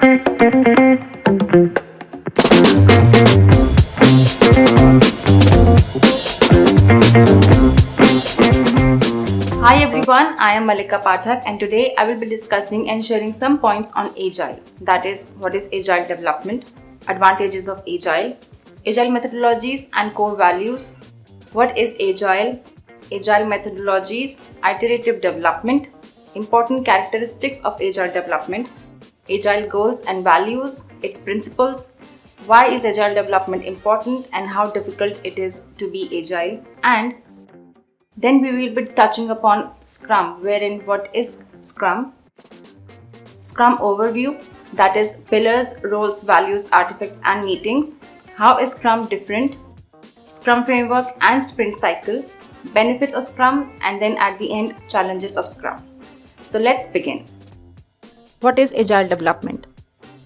Hi everyone, I am Malika Pathak and today I will be discussing and sharing some points on Agile. That is, what is Agile development, advantages of Agile, Agile methodologies and core values, what is Agile methodologies, iterative development, important characteristics of Agile development, Agile goals and values, its principles, why is Agile development important and how difficult it is to be Agile, and then we will be touching upon Scrum, wherein what is Scrum? Scrum overview, that is pillars, roles, values, artifacts and meetings. How is Scrum different? Scrum framework and sprint cycle, benefits of Scrum, and then at the end, challenges of Scrum. So let's begin. What is Agile development?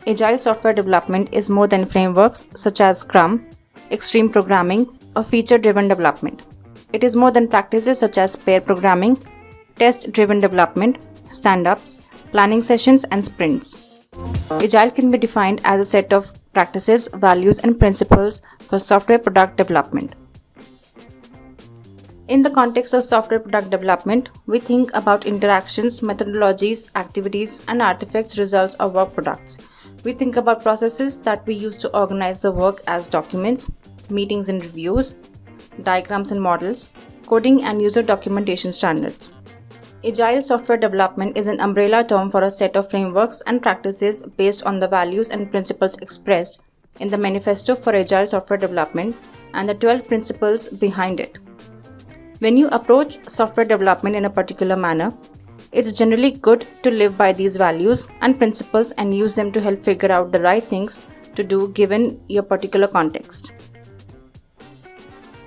Agile software development is more than frameworks such as Scrum, extreme programming, or feature-driven development. It is more than practices such as pair programming, test-driven development, stand-ups, planning sessions, and sprints. Agile can be defined as a set of practices, values, and principles for software product development. In the context of software product development, we think about interactions, methodologies, activities, and artifacts results of work products. We think about processes that we use to organize the work as documents, meetings and reviews, diagrams and models, coding and user documentation standards. Agile software development is an umbrella term for a set of frameworks and practices based on the values and principles expressed in the Manifesto for Agile Software Development and the 12 principles behind it. When you approach software development in a particular manner, it's generally good to live by these values and principles and use them to help figure out the right things to do given your particular context.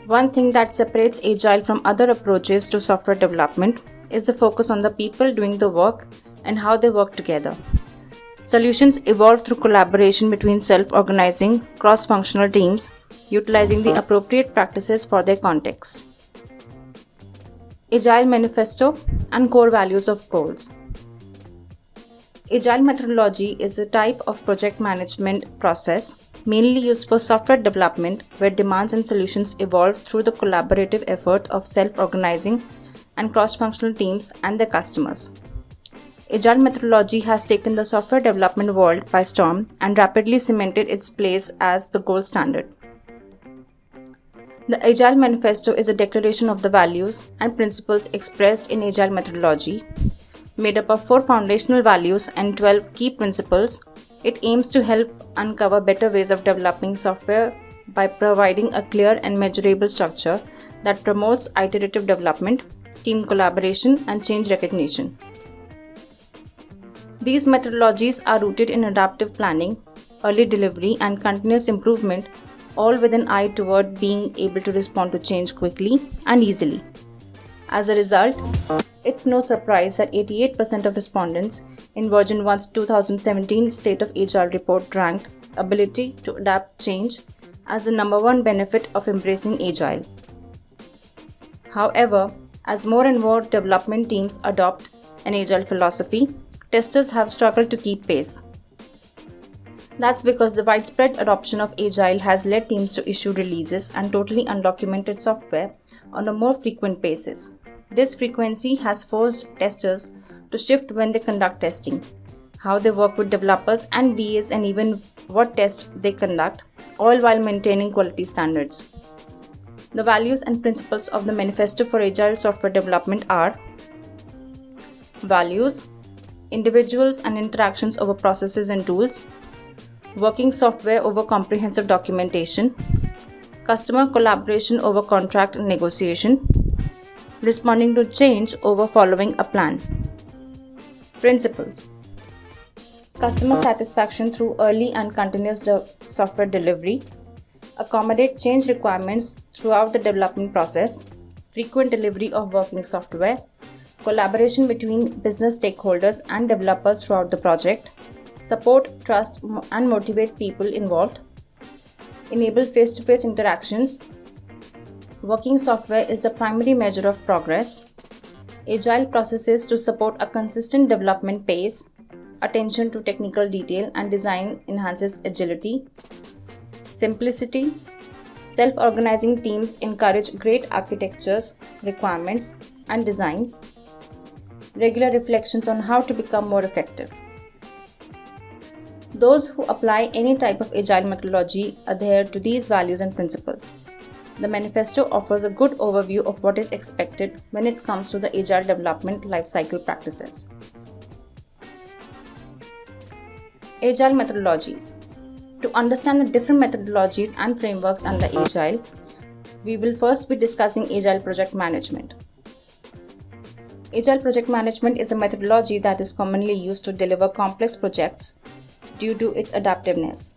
One thing that separates Agile from other approaches to software development is the focus on the people doing the work and how they work together. Solutions evolve through collaboration between self-organizing, cross-functional teams, utilizing the appropriate practices for their context. Agile Manifesto and core values of goals. Agile methodology is a type of project management process mainly used for software development where demands and solutions evolve through the collaborative effort of self-organizing and cross-functional teams and their customers. Agile methodology has taken the software development world by storm and rapidly cemented its place as the gold standard. The Agile Manifesto is a declaration of the values and principles expressed in Agile methodology. Made up of 4 foundational values and 12 key principles, it aims to help uncover better ways of developing software by providing a clear and measurable structure that promotes iterative development, team collaboration, and change recognition. These methodologies are rooted in adaptive planning, early delivery, and continuous improvement, all with an eye toward being able to respond to change quickly and easily. As a result, it's no surprise that 88% of respondents in version 1's 2017 State of Agile report ranked ability to adapt change as the number one benefit of embracing Agile. However, as more and more development teams adopt an Agile philosophy, testers have struggled to keep pace. That's because the widespread adoption of Agile has led teams to issue releases and totally undocumented software on a more frequent basis. This frequency has forced testers to shift when they conduct testing, how they work with developers and BAs, and even what tests they conduct, all while maintaining quality standards. The values and principles of the Manifesto for Agile Software Development are: values, individuals and interactions over processes and tools, working software over comprehensive documentation, customer collaboration over contract and negotiation, responding to change over following a plan. Principles: customer satisfaction through early and continuous software delivery, accommodate change requirements throughout the development process, frequent delivery of working software, collaboration between business stakeholders and developers throughout the project, support, trust, and motivate people involved, enable face-to-face interactions. Working software is the primary measure of progress. Agile processes to support a consistent development pace, attention to technical detail and design enhances agility. Simplicity. Self-organizing teams encourage great architectures, requirements, and designs. Regular reflections on how to become more effective. Those who apply any type of agile methodology adhere to these values and principles. The manifesto offers a good overview of what is expected when it comes to the agile development lifecycle practices. Agile methodologies. To understand the different methodologies and frameworks under agile, we will first be discussing agile project management. Agile project management is a methodology that is commonly used to deliver complex projects due to its adaptiveness.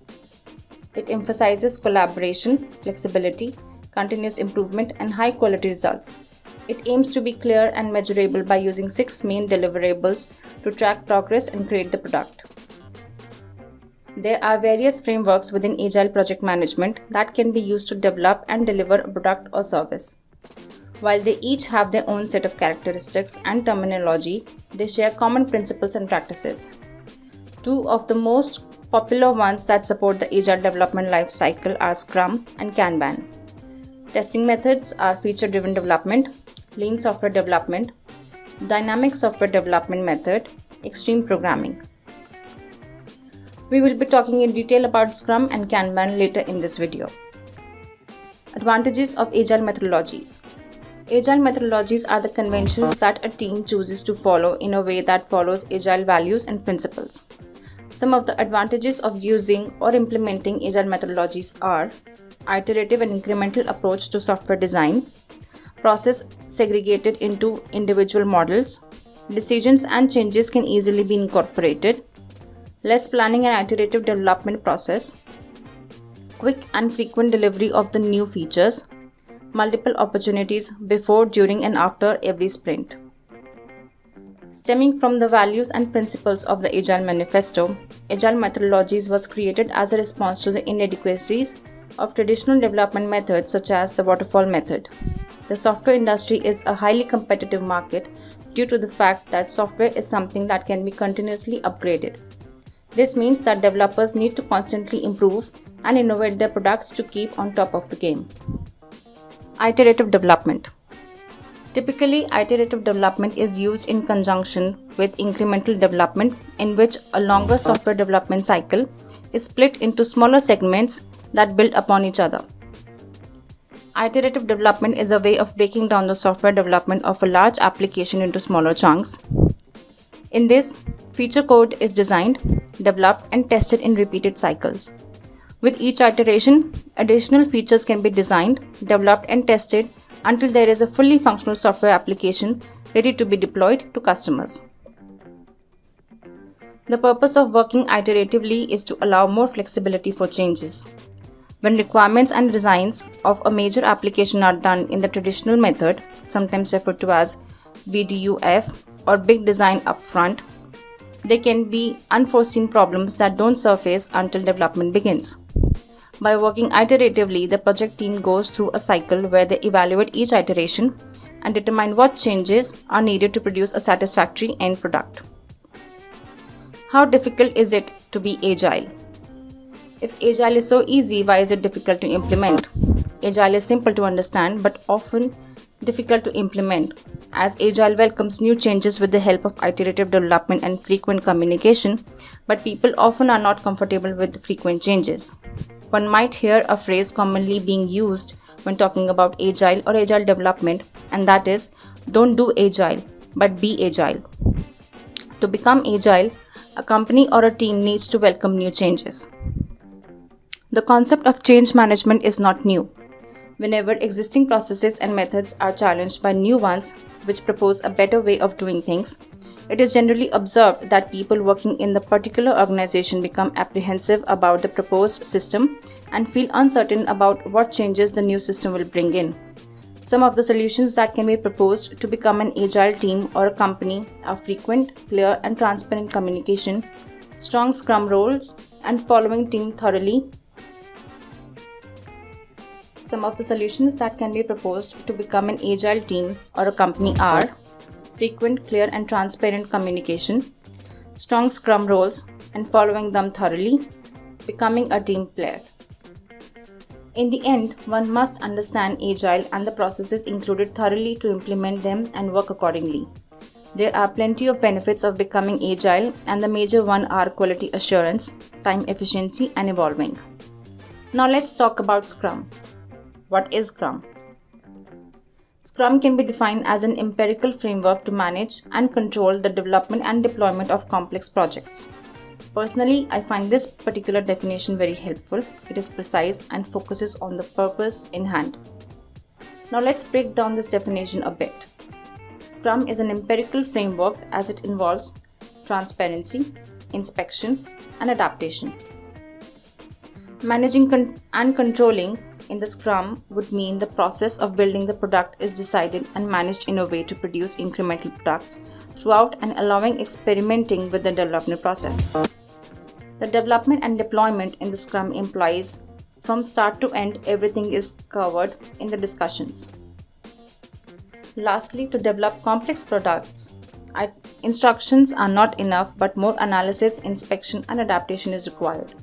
It emphasizes collaboration, flexibility, continuous improvement, and high quality results. It aims to be clear and measurable by using 6 main deliverables to track progress and create the product. There are various frameworks within agile project management that can be used to develop and deliver a product or service. While they each have their own set of characteristics and terminology, they share common principles and practices. 2 of the most popular ones that support the agile development life cycle are Scrum and Kanban. Testing methods are feature-driven development, lean software development, dynamic software development method, extreme programming. We will be talking in detail about Scrum and Kanban later in this video. Advantages of agile methodologies. Agile methodologies are the conventions that a team chooses to follow in a way that follows agile values and principles. Some of the advantages of using or implementing agile methodologies are iterative and incremental approach to software design, process segregated into individual models, decisions and changes can easily be incorporated, less planning and iterative development process, quick and frequent delivery of the new features, multiple opportunities before, during, and after every sprint. Stemming from the values and principles of the Agile Manifesto, Agile methodologies was created as a response to the inadequacies of traditional development methods such as the waterfall method. The software industry is a highly competitive market due to the fact that software is something that can be continuously upgraded. This means that developers need to constantly improve and innovate their products to keep on top of the game. Iterative development. Typically, iterative development is used in conjunction with incremental development, in which a longer software development cycle is split into smaller segments that build upon each other. Iterative development is a way of breaking down the software development of a large application into smaller chunks. In this, feature code is designed, developed, and tested in repeated cycles. With each iteration, additional features can be designed, developed, and tested until there is a fully functional software application ready to be deployed to customers. The purpose of working iteratively is to allow more flexibility for changes. When requirements and designs of a major application are done in the traditional method, sometimes referred to as BDUF or big design upfront, there can be unforeseen problems that don't surface until development begins. By working iteratively, the project team goes through a cycle where they evaluate each iteration and determine what changes are needed to produce a satisfactory end product. How difficult is it to be agile? If agile is so easy, why is it difficult to implement? Agile is simple to understand but often difficult to implement, as agile welcomes new changes with the help of iterative development and frequent communication, but people often are not comfortable with frequent changes. One might hear a phrase commonly being used when talking about agile or agile development, and that is, don't do agile, but be agile. To become agile, a company or a team needs to welcome new changes. The concept of change management is not new. Whenever existing processes and methods are challenged by new ones which propose a better way of doing things, it is generally observed that people working in the particular organization become apprehensive about the proposed system and feel uncertain about what changes the new system will bring in. Some of the solutions that can be proposed to become an agile team or a company are frequent, clear, and transparent communication, strong scrum roles, and following team thoroughly. Some of the solutions that can be proposed to become an agile team or a company are frequent, clear, and transparent communication, strong scrum roles and following them thoroughly, becoming a team player. In the end, one must understand Agile and the processes included thoroughly to implement them and work accordingly. There are plenty of benefits of becoming Agile, and the major one are quality assurance, time efficiency, and evolving. Now let's talk about Scrum. What is Scrum? Scrum can be defined as an empirical framework to manage and control the development and deployment of complex projects. Personally, I find this particular definition very helpful. It is precise and focuses on the purpose in hand. Now let's break down this definition a bit. Scrum is an empirical framework as it involves transparency, inspection, and adaptation. Managing and controlling in the Scrum would mean the process of building the product is decided and managed in a way to produce incremental products throughout and allowing experimenting with the development process. The development and deployment in the Scrum implies from start to end everything is covered in the discussions. Lastly, to develop complex products, instructions are not enough but more analysis, inspection and adaptation is required.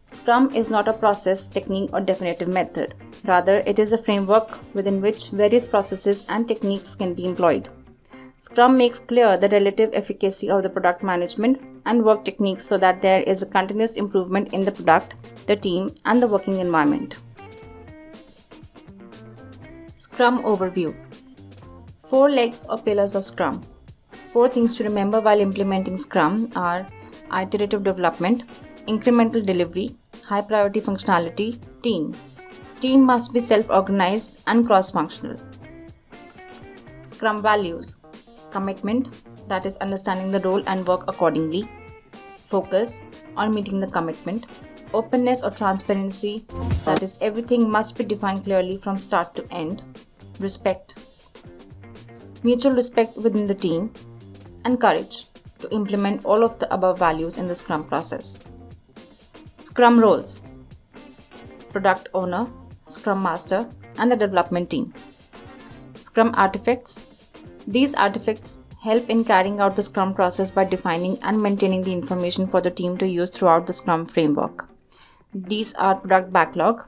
Scrum is not a process, technique or definitive method. Rather, it is a framework within which various processes and techniques can be employed. Scrum makes clear the relative efficacy of the product management and work techniques so that there is a continuous improvement in the product, the team, and the working environment. Scrum overview. 4 legs or pillars of Scrum. 4 things to remember while implementing Scrum are iterative development, incremental delivery, high priority functionality, team. Team must be self-organized and cross-functional. Scrum values. Commitment, that is understanding the role and work accordingly. Focus, on meeting the commitment. Openness or transparency, that is everything must be defined clearly from start to end. Respect, mutual respect within the team. And courage, to implement all of the above values in the Scrum process. Scrum roles. Product owner, Scrum master, and the development team. Scrum artifacts. These artifacts help in carrying out the Scrum process by defining and maintaining the information for the team to use throughout the Scrum framework. These are product backlog,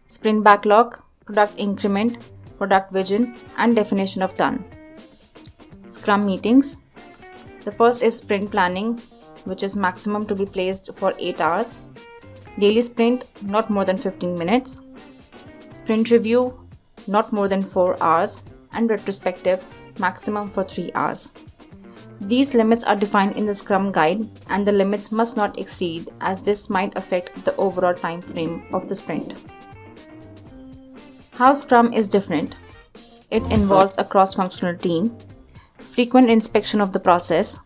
sprint backlog, product increment, product vision, and definition of done. Scrum meetings. The first is sprint planning, which is maximum to be placed for 8 hours. Daily sprint, not more than 15 minutes. Sprint review, not more than 4 hours. And retrospective, maximum for 3 hours. These limits are defined in the Scrum guide, and the limits must not exceed as this might affect the overall time frame of the sprint. How Scrum is different. It involves a cross-functional team, frequent inspection of the process,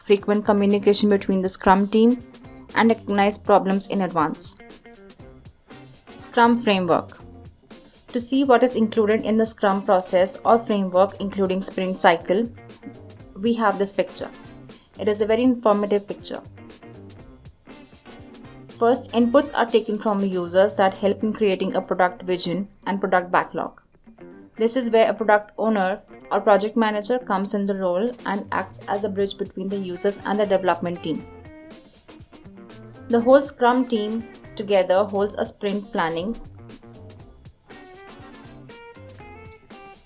frequent communication between the Scrum team, and recognize problems in advance. Scrum framework. To see what is included in the Scrum process or framework including sprint cycle, we have this picture. It is a very informative picture. First, inputs are taken from users that help in creating a product vision and product backlog. This is where a product owner or project manager comes in the role and acts as a bridge between the users and the development team. The whole Scrum team together holds a sprint planning.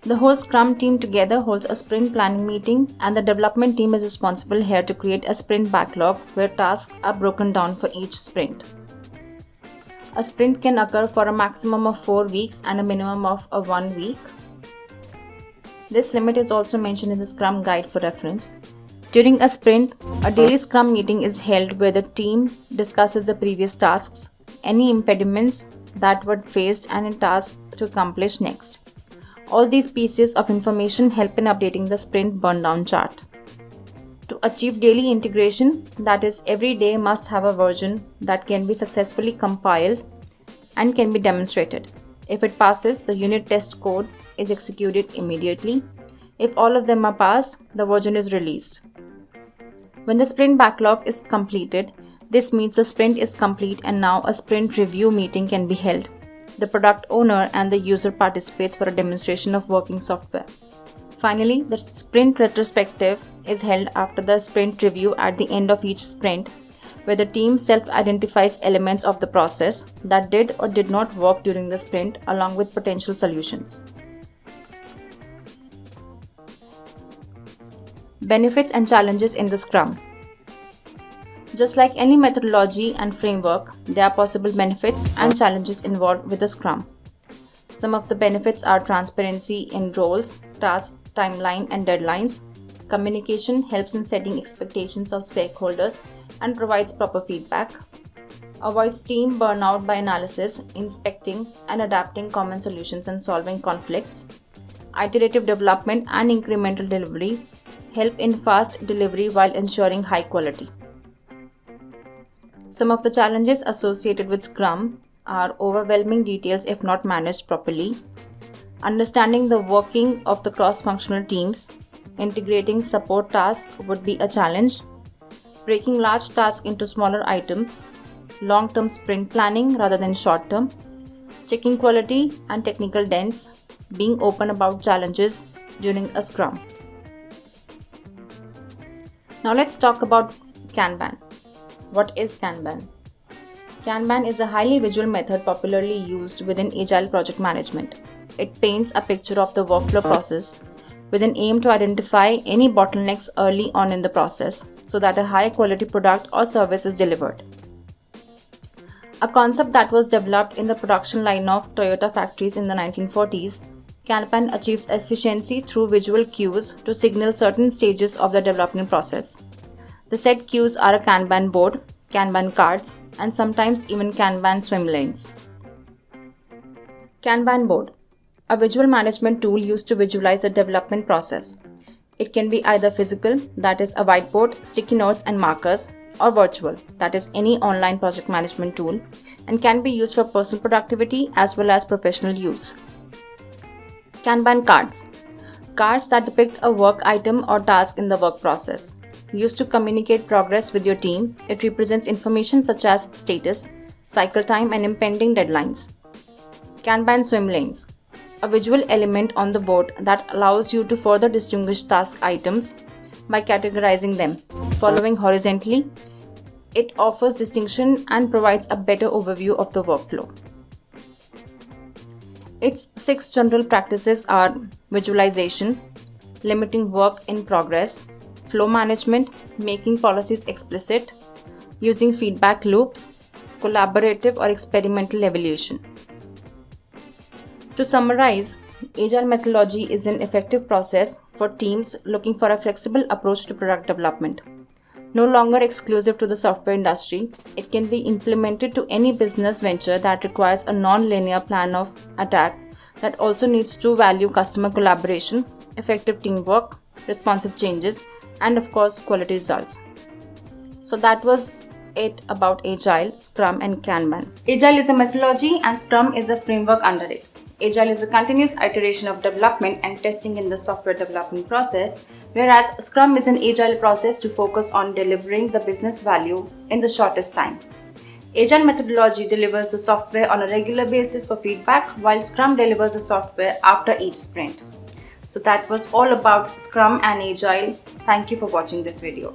The whole Scrum team together holds a sprint planning meeting, and the development team is responsible here to create a sprint backlog where tasks are broken down for each sprint. A sprint can occur for a maximum of 4 weeks and a minimum of 1 week. This limit is also mentioned in the Scrum guide for reference. During a sprint, a daily Scrum meeting is held where the team discusses the previous tasks, any impediments that were faced, and a task to accomplish next. All these pieces of information help in updating the sprint burn-down chart. To achieve daily integration, that is, every day must have a version that can be successfully compiled and can be demonstrated. If it passes, the unit test code is executed immediately. If all of them are passed, the version is released. When the sprint backlog is completed, this means the sprint is complete and now a sprint review meeting can be held. The product owner and the user participates for a demonstration of working software. Finally, the sprint retrospective is held after the sprint review at the end of each sprint, where the team self-identifies elements of the process that did or did not work during the sprint along with potential solutions. Benefits and challenges in the Scrum. Just like any methodology and framework, there are possible benefits and challenges involved with the Scrum. Some of the benefits are transparency in roles, tasks, timeline, and deadlines. Communication helps in setting expectations of stakeholders and provides proper feedback. Avoids team burnout by analysis, inspecting, and adapting common solutions and solving conflicts. Iterative development and incremental delivery help in fast delivery while ensuring high quality. Some of the challenges associated with Scrum are overwhelming details if not managed properly, understanding the working of the cross-functional teams, integrating support tasks would be a challenge, breaking large tasks into smaller items, long-term sprint planning rather than short-term, checking quality and technical dents, being open about challenges during a Scrum. Now let's talk about Kanban. What is Kanban? Kanban is a highly visual method popularly used within Agile project management. It paints a picture of the workflow process with an aim to identify any bottlenecks early on in the process so that a high quality product or service is delivered. A concept that was developed in the production line of Toyota factories in the 1940s, Kanban achieves efficiency through visual cues to signal certain stages of the development process. The set cues are a Kanban board, Kanban cards, and sometimes even Kanban swim lanes. Kanban board, a visual management tool used to visualize the development process. It can be either physical, that is a whiteboard, sticky notes and markers, or virtual, that is any online project management tool, and can be used for personal productivity as well as professional use. Kanban cards, cards that depict a work item or task in the work process. Used to communicate progress with your team, it represents information such as status, cycle time, and impending deadlines. Kanban swim lanes, a visual element on the board that allows you to further distinguish task items by categorizing them. Following horizontally, it offers distinction and provides a better overview of the workflow. Its 6 general practices are visualization, limiting work in progress, flow management, making policies explicit, using feedback loops, collaborative or experimental evaluation. To summarize, Agile methodology is an effective process for teams looking for a flexible approach to product development. No longer exclusive to the software industry, it can be implemented to any business venture that requires a non-linear plan of attack that also needs to value customer collaboration, effective teamwork, responsive changes, and of course quality results. So that was it about Agile, Scrum and Kanban. Agile is a methodology and Scrum is a framework under it. Agile is a continuous iteration of development and testing in the software development process, whereas Scrum is an agile process to focus on delivering the business value in the shortest time. Agile methodology delivers the software on a regular basis for feedback, while Scrum delivers the software after each sprint. So that was all about Scrum and Agile. Thank you for watching this video.